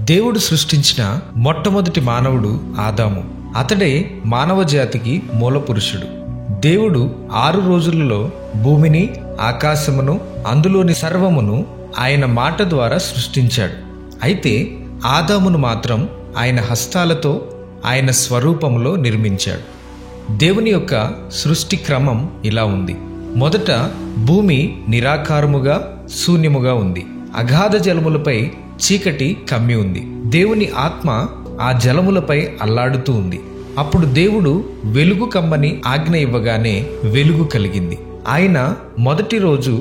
దేవుడు సృష్టించిన మొట్టమొదటి మానవుడు ఆదాము. అతడే మానవ జాతికి మూలపురుషుడు. దేవుడు 6 రోజులలో భూమిని, ఆకాశమును, అందులోని సర్వమును ఆయన మాట ద్వారా సృష్టించాడు. అయితే ఆదామును మాత్రం ఆయన హస్తాలతో ఆయన స్వరూపములో నిర్మించాడు. దేవుని యొక్క సృష్టి క్రమం ఇలా ఉంది. మొదట భూమి నిరాకారముగా, శూన్యముగా ఉంది. అగాధ జలములపై చీకటి కమ్మి ఉంది. దేవుని ఆత్మ ఆ జలములపై అల్లాడుతూ ఉంది. అప్పుడు దేవుడు వెలుగు కమ్మని ఆజ్ఞ ఇవ్వగానే వెలుగు కలిగింది. ఆయన మొదటి రోజు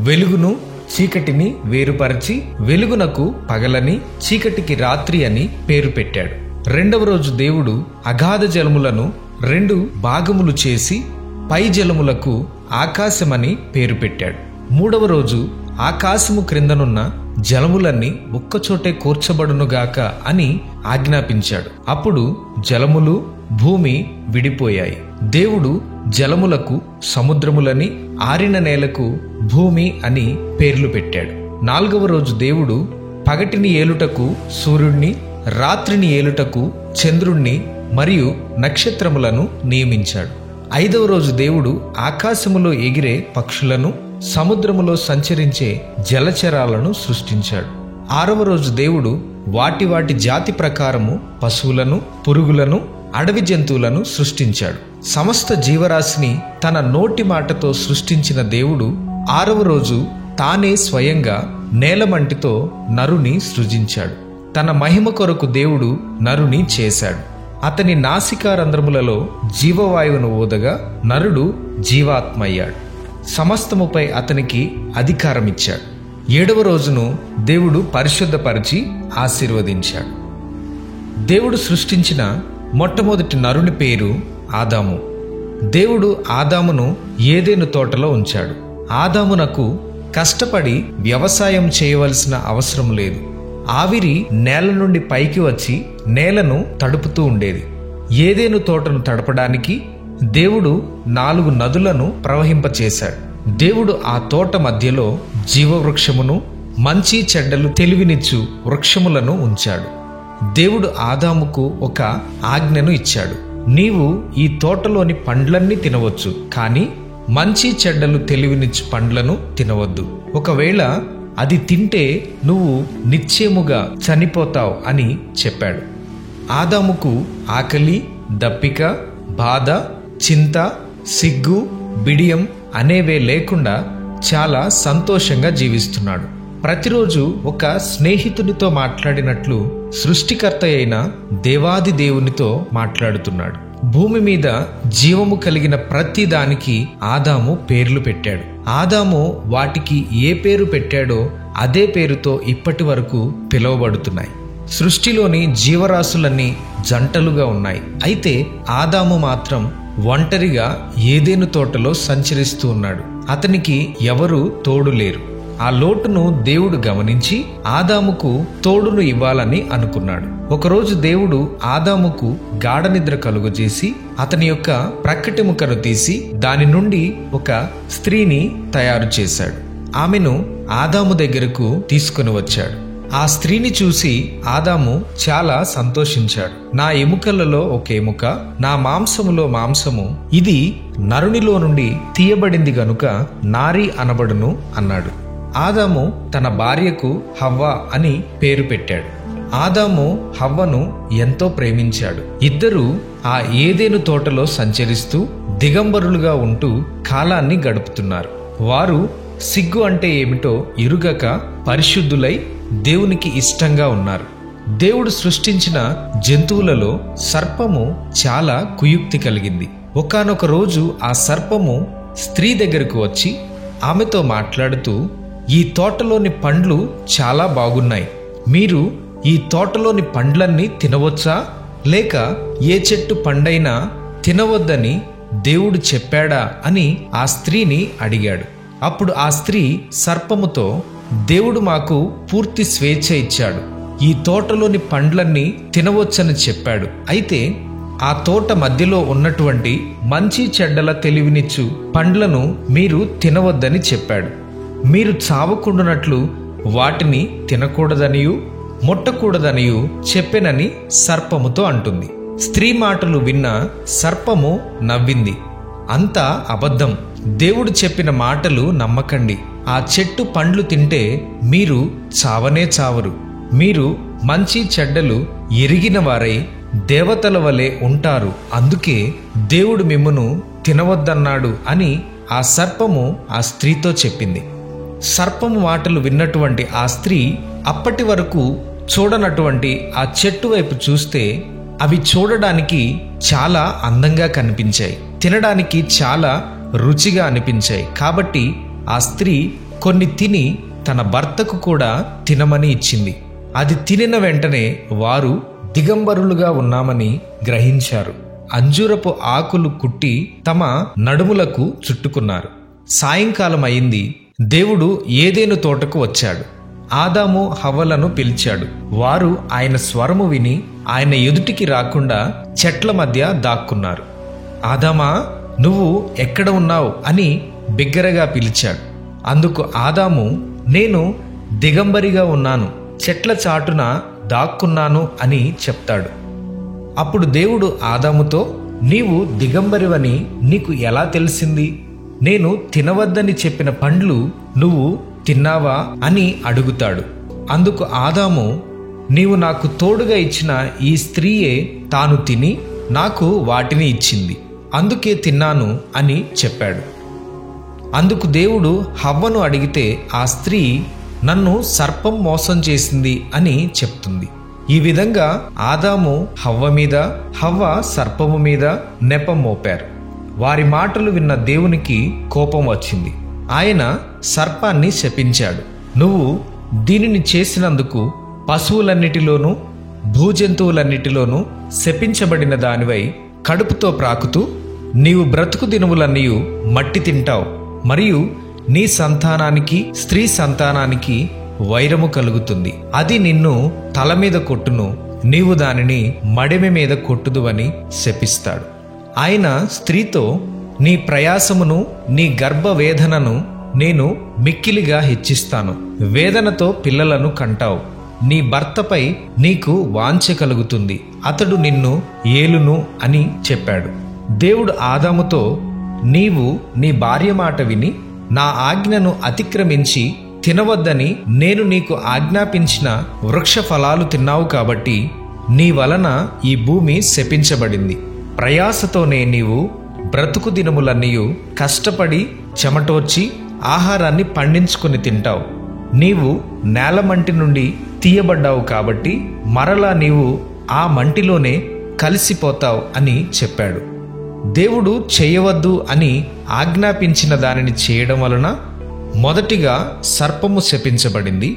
వెలుగును, చీకటిని వేరుపరచి వెలుగునకు పగలని, చీకటికి రాత్రి అని పేరు పెట్టాడు. రెండవ రోజు దేవుడు అగాధ జలములను 2 భాగములు చేసి పై జలములకు ఆకాశమని పేరు పెట్టాడు. మూడవ రోజు ఆకాశము క్రిందనున్న జలములన్నీ ఒక్కచోటే కూర్చబడునుగాక అని ఆజ్ఞాపించాడు. అప్పుడు జలములు, భూమి విడిపోయాయి. దేవుడు జలములకు సముద్రములని, ఆరిన నేలకు భూమి అని పేర్లు పెట్టాడు. నాలుగవ రోజు దేవుడు పగటిని ఏలుటకు సూర్యుడిని, రాత్రిని ఏలుటకు చంద్రుణ్ణి మరియు నక్షత్రములను నియమించాడు. ఐదవ రోజు దేవుడు ఆకాశములో ఎగిరే పక్షులను, సముద్రములో సంచరించే జలచరాలను సృష్టించాడు. ఆరవ రోజు దేవుడు వాటి వాటి జాతి ప్రకారము పశువులను, పురుగులను, అడవి జంతువులను సృష్టించాడు. సమస్త జీవరాశిని తన నోటి మాటతో సృష్టించిన దేవుడు 6వ రోజు తానే స్వయంగా నేలమంటితో నరుని సృజించాడు. తన మహిమ కొరకు దేవుడు నరుని చేశాడు. అతని నాసికారంధ్రములలో జీవవాయువును ఊదగా నరుడు జీవాత్మయ్యాడు. సమస్తముపై అతనికి అధికారమిచ్చాడు. 7వ రోజును దేవుడు పరిశుద్ధపరిచి ఆశీర్వదించాడు. దేవుడు సృష్టించిన మొట్టమొదటి నరుని పేరు ఆదాము. దేవుడు ఆదామును ఏదెను తోటలో ఉంచాడు. ఆదామునకు కష్టపడి వ్యవసాయం చేయవలసిన అవసరం లేదు. ఆవిరి నేల నుండి పైకి వచ్చి నేలను తడుపుతూ ఉండేది. ఏదెను తోటను తడపడానికి దేవుడు 4 నదులను ప్రవహింపచేశాడు. దేవుడు ఆ తోట మధ్యలో జీవవృక్షమును, మంచి చెడ్డలు తెలివినిచ్చు వృక్షములను ఉంచాడు. దేవుడు ఆదాముకు ఒక ఆజ్ఞను ఇచ్చాడు. నీవు ఈ తోటలోని పండ్లన్నీ తినవచ్చు, కానీ మంచి చెడ్డలు తెలివినిచ్చు పండ్లను తినవద్దు. ఒకవేళ అది తింటే నువ్వు నిశ్చయముగా చనిపోతావు అని చెప్పాడు. ఆదాముకు ఆకలి, దప్పిక, బాధ, చింత, సిగ్గు, బిడియం అనేవే లేకుండా చాలా సంతోషంగా జీవిస్తున్నాడు. ప్రతిరోజు ఒక స్నేహితునితో మాట్లాడినట్లు సృష్టికర్త అయిన దేవాది దేవునితో మాట్లాడుతున్నాడు. భూమి మీద జీవము కలిగిన ప్రతి దానికి ఆదాము పేర్లు పెట్టాడు. ఆదాము వాటికి ఏ పేరు పెట్టాడో అదే పేరుతో ఇప్పటి వరకు పిలువబడుతున్నాయి. సృష్టిలోని జీవరాశులన్నీ జంటలుగా ఉన్నాయి. అయితే ఆదాము మాత్రం ఒంటరిగా ఏదెను తోటలో సంచరిస్తూ ఉన్నాడు. అతనికి ఎవరూ తోడు లేరు. ఆ లోటును దేవుడు గమనించి ఆదాముకు తోడును ఇవ్వాలని అనుకున్నాడు. ఒకరోజు దేవుడు ఆదాముకు గాఢ నిద్ర కలుగజేసి అతని యొక్క ప్రక్కటెముకను తీసి దాని నుండి ఒక స్త్రీని తయారు చేశాడు. ఆమెను ఆదాము దగ్గరకు తీసుకుని వచ్చాడు. ఆ స్త్రీని చూసి ఆదాము చాలా సంతోషించాడు. నా ఎముకలలో ఒక ఎముక, నా మాంసములో మాంసము, ఇది నరునిలో నుండి తీయబడింది గనుక నారి అనబడును అన్నాడు. ఆదాము తన భార్యకు హవ్వ అని పేరు పెట్టాడు. ఆదాము హవ్వను ఎంతో ప్రేమించాడు. ఇద్దరూ ఆ ఏదెను తోటలో సంచరిస్తూ దిగంబరులుగా ఉంటూ కాలాన్ని గడుపుతున్నారు. వారు సిగ్గు అంటే ఏమిటో ఎరుగక పరిశుద్ధులై దేవునికి ఇష్టంగా ఉన్నారు. దేవుడు సృష్టించిన జంతువులలో సర్పము చాలా కుయుక్తి కలిగింది. ఒకానొక రోజు ఆ సర్పము స్త్రీ దగ్గరకు వచ్చి ఆమెతో మాట్లాడుతూ, ఈ తోటలోని పండ్లు చాలా బాగున్నాయి. మీరు ఈ తోటలోని పండ్లన్నీ తినవచ్చా, లేక ఏ చెట్టు పండైనా తినవద్దని దేవుడు చెప్పాడా అని ఆ స్త్రీని అడిగాడు. అప్పుడు ఆ స్త్రీ సర్పముతో, దేవుడు మాకు పూర్తి స్వేచ్ఛ ఇచ్చాడు. ఈ తోటలోని పండ్లన్నీ తినవచ్చని చెప్పాడు. అయితే ఆ తోట మధ్యలో ఉన్నటువంటి మంచి చెడ్డల తెలివినిచ్చు పండ్లను మీరు తినవద్దని చెప్పాడు. మీరు చావకుండునట్లు వాటిని తినకూడదనియు ముట్టకూడదనియు చెప్పెనని సర్పముతో అంటుంది. స్త్రీ మాటలు విన్న సర్పము నవ్వింది. అంతా అబద్ధం. దేవుడు చెప్పిన మాటలు నమ్మకండి. ఆ చెట్టు పండ్లు తింటే మీరు చావనే చావరు. మీరు మంచి చెడ్డలు ఎరిగిన వారై దేవతల వలె ఉంటారు. అందుకే దేవుడు మిమ్మును తినవద్దన్నాడు అని ఆ సర్పము ఆ స్త్రీతో చెప్పింది. సర్పము మాటలు విన్నటువంటి ఆ స్త్రీ అప్పటి వరకు చూడనటువంటి ఆ చెట్టు వైపు చూస్తే అవి చూడడానికి చాలా అందంగా కనిపించాయి, తినడానికి చాలా రుచిగా అనిపించాయి. కాబట్టి ఆ స్త్రీ కొన్ని తిని తన భర్తకు కూడా తినమని ఇచ్చింది. అది తినిన వెంటనే వారు దిగంబరులుగా ఉన్నామని గ్రహించారు. అంజూరపు ఆకులు కుట్టి తమ నడుములకు చుట్టుకున్నారు. సాయంకాలం అయింది. దేవుడు ఏదెను తోటకు వచ్చాడు. ఆదాము హవ్వలను పిలిచాడు. వారు ఆయన స్వరము విని ఆయన ఎదుటికి రాకుండా చెట్ల మధ్య దాక్కున్నారు. ఆదామా, నువ్వు ఎక్కడ ఉన్నావు అని బిగ్గరగా పిలిచాడు. అందుకు ఆదాము, నేను దిగంబరిగా ఉన్నాను, చెట్ల చాటున దాక్కున్నాను అని చెప్తాడు. అప్పుడు దేవుడు ఆదాముతో, నీవు దిగంబరివని నీకు ఎలా తెలిసింది? నేను తినవద్దని చెప్పిన పండ్లు నువ్వు తిన్నావా అని అడుగుతాడు. అందుకు ఆదాము, నీవు నాకు తోడుగా ఇచ్చిన ఈ స్త్రీయే తాను తిని నాకు వాటిని ఇచ్చింది, అందుకే తిన్నాను అని చెప్పాడు. అందుకు దేవుడు హవ్వను అడిగితే ఆ స్త్రీ, నన్ను సర్పం మోసం చేసింది అని చెప్తుంది. ఈ విధంగా ఆదాము హవ్వ మీద, హవ్వ సర్పము మీద నెపం మోపారు. వారి మాటలు విన్న దేవునికి కోపం వచ్చింది. ఆయన సర్పాన్ని శపించాడు. నువ్వు దీనిని చేసినందుకు పశువులన్నిటిలోనూ భూజంతువులన్నిటిలోనూ శపించబడిన దానివై కడుపుతో ప్రాకుతూ నీవు బ్రతుకు దినములన్నీ మట్టి తింటావు. మరియు నీ సంతానానికి స్త్రీ సంతానానికి వైరము కలుగుతుంది. అది నిన్ను తల మీద కొట్టును, నీవు దానిని మడిమె మీద కొట్టుదువని శపిస్తాడు. ఆయన స్త్రీతో, నీ ప్రయాసమును నీ గర్భ వేదనను నేను మిక్కిలిగా హెచ్చిస్తాను. వేదనతో పిల్లలను కంటావు. నీ భర్తపై నీకు వాంఛ కలుగుతుంది, అతడు నిన్ను ఏలును అని చెప్పాడు. దేవుడు ఆదాముతో, నీవు నీ భార్య మాట విని నా ఆజ్ఞను అతిక్రమించి తినవద్దని నేను నీకు ఆజ్ఞాపించిన వృక్ష ఫలాలు తిన్నావు కాబట్టి నీ వలన ఈ భూమి శపించబడింది. ప్రయాసతోనే నీవు బ్రతుకు దినములన్నీ కష్టపడి చెమటోర్చి ఆహారాన్ని పండించుకుని తింటావు. నీవు నేలమంటి నుండి తీయబడ్డావు కాబట్టి మరలా నీవు ఆ మంటిలోనే కలిసిపోతావు అని చెప్పాడు. దేవుడు చేయవద్దు అని ఆజ్ఞాపించిన దానిని చేయడం వలన మొదటిగా సర్పము శపించబడింది,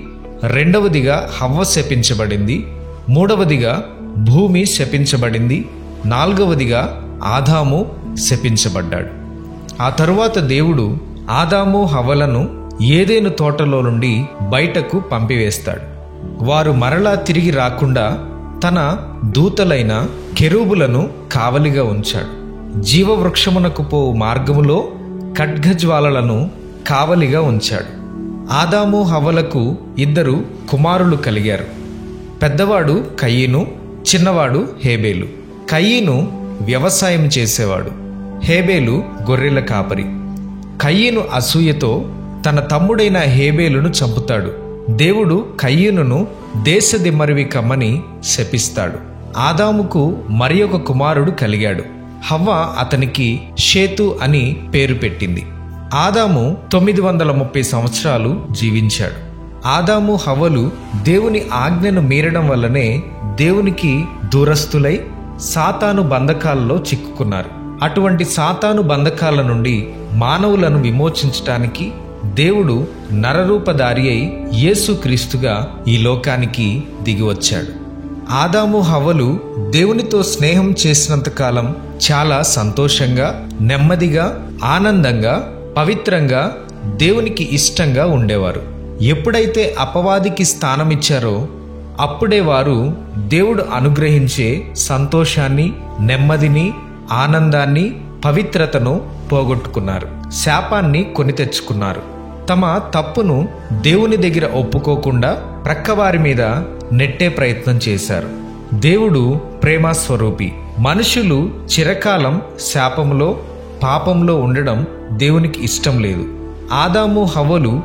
రెండవదిగా హవ్వ శపించబడింది, మూడవదిగా భూమి శపించబడింది, నాలుగవదిగా ఆదాము శపించబడ్డాడు. ఆ తరువాత దేవుడు ఆదాము హవ్వలను ఏదెను తోటలో నుండి బయటకు పంపివేస్తాడు. వారు మరలా తిరిగి రాకుండా తన దూతలైన కెరూబులను కావలిగా ఉంచాడు. జీవవృక్షమునకు పోవు మార్గములో ఖడ్గజ్వాలలను కావలిగా ఉంచాడు. ఆదాము హవ్వలకు 2 కుమారులు కలిగారు. పెద్దవాడు కయీను, చిన్నవాడు హేబేలు. కయీను వ్యవసాయం చేసేవాడు, హేబేలు గొర్రెల కాపరి. కయీను అసూయతో తన తమ్ముడైన హేబేలును చంపుతాడు. దేవుడు కయీనును దేశదిమ్మరివి కమ్మని శపిస్తాడు. ఆదాముకు మరి ఒక కుమారుడు కలిగాడు. హవ్వ అతనికి షేతు అని పేరు పెట్టింది. ఆదాము 930 సంవత్సరాలు జీవించాడు. ఆదాము హవ్వలు దేవుని ఆజ్ఞను మీరడం వల్లనే దేవునికి దూరస్తులై సాతాను బంధకాలలో చిక్కుకున్నారు. అటువంటి సాతాను బంధకాల నుండి మానవులను విమోచించటానికి దేవుడు నరరూపధారి అయి యేసుక్రీస్తుగా ఈ లోకానికి దిగివచ్చాడు. ఆదాము హవ్వలు దేవునితో స్నేహం చేసినంతకాలం చాలా సంతోషంగా, నెమ్మదిగా, ఆనందంగా, పవిత్రంగా, దేవునికి ఇష్టంగా ఉండేవారు. ఎప్పుడైతే అపవాదికి స్థానమిచ్చారో అప్పుడే వారు దేవుడు అనుగ్రహించే సంతోషాన్ని, నెమ్మదిని, ఆనందాన్ని, పవిత్రతను పోగొట్టుకున్నారు. శాపాన్ని కొని తెచ్చుకున్నారు. తమ తప్పును దేవుని దగ్గర ఒప్పుకోకుండా ప్రక్కవారి మీద నెట్టే ప్రయత్నం చేశారు. దేవుడు ప్రేమస్వరూపి. మనుషులు చిరకాలం శాపంలో, పాపంలో ఉండడం దేవునికి ఇష్టం లేదు. ఆదాము హవ్వలు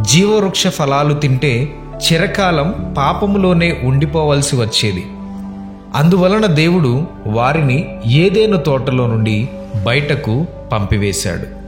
జీవవృక్ష ఫలాలు తింటే చిరకాలం పాపములోనే ఉండిపోవలసి వచ్చేది. అందువలన దేవుడు వారిని ఏదెను తోటలో నుండి బయటకు పంపివేశాడు.